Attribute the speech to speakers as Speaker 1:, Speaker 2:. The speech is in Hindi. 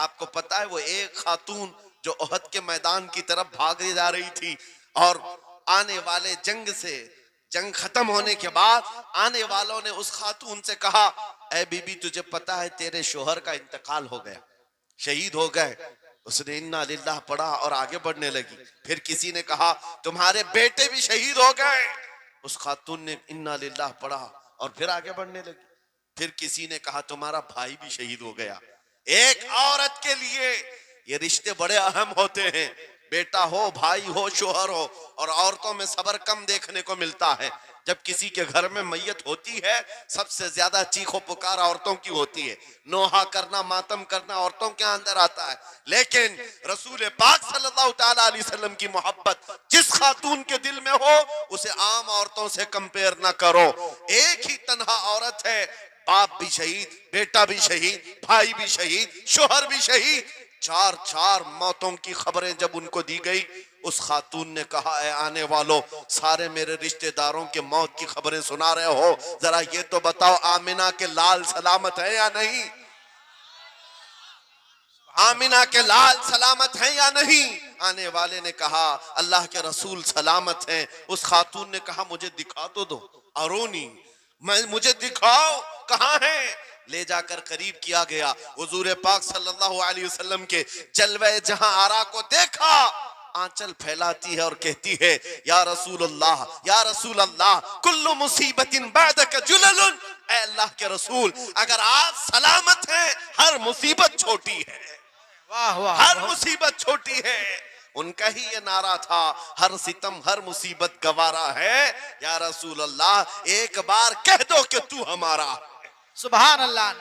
Speaker 1: आपको पता है वो एक खातून जो ओहद के मैदान की तरफ भाग जा रही थी और आने वाले जंग खत्म होने के बाद आने वालों ने उस खातून से कहा, ऐ बीबी तुझे पता है तेरे शोहर का इंतकाल हो गया, शहीद हो गए। उसने इन्ना लिल्लाह पढ़ा और आगे बढ़ने लगी। फिर किसी ने कहा तुम्हारे बेटे भी शहीद हो गए। उस खातून ने इन्ना लिल्लाह पढ़ा और फिर आगे बढ़ने लगी। फिर किसी ने कहा तुम्हारा भाई भी शहीद हो गया। एक औरत के लिए ये रिश्ते बड़े अहम होते हैं, बेटा हो, भाई हो, शोहर हो। और औरतों में सब्र कम देखने को मिलता है। जब किसी के घर में मैयत होती है सबसे ज्यादा चीखो पुकार औरतों की होती है, नोहा करना, मातम करना औरतों के अंदर आता है। लेकिन रसूल पाक सल्लल्लाहु ताला अलैहि वसल्लम की मोहब्बत जिस खातून के दिल में हो उसे आम औरतों से कंपेयर ना करो। एक ही तन्हा औरत है, बाप भी शहीद, बेटा भी शहीद, भाई भी शहीद, शोहर भी शहीद। चार चार मौतों की खबरें जब उनको दी गई, उस खातून ने कहा, ऐ आने वालों, सारे मेरे रिश्तेदारों के मौत की खबरें सुना रहे हो, जरा ये तो बताओ आमिना के लाल सलामत है या नहीं? आमिना के लाल सलामत हैं या नहीं? आने वाले ने कहा अल्लाह के रसूल सलामत हैं। उस खातून ने कहा मुझे दिखा तो दो, अरोनी, मुझे दिखाओ कहां है। ले जाकर करीब किया गया। हुजूर पाक सल्लल्लाहु अलैहि वसल्लम के जलवे जहां आरा को देखा, आंचल फैलाती है और कहती है, या रसूल अल्लाह, या रसूल अल्लाह, कुल्लु मुसीबतिन बादक जुललुन। ऐ अल्लाह के रसूल, अगर आप सलामत हैं हर मुसीबत छोटी है।
Speaker 2: वाह वाह,
Speaker 1: हर मुसीबत छोटी है। उनका ही ये नारा था, हर सितम हर मुसीबत गवारा है। या रसूल अल्लाह, एक बार कह दो कि तू हमारा।
Speaker 2: सुभान अल्लाह।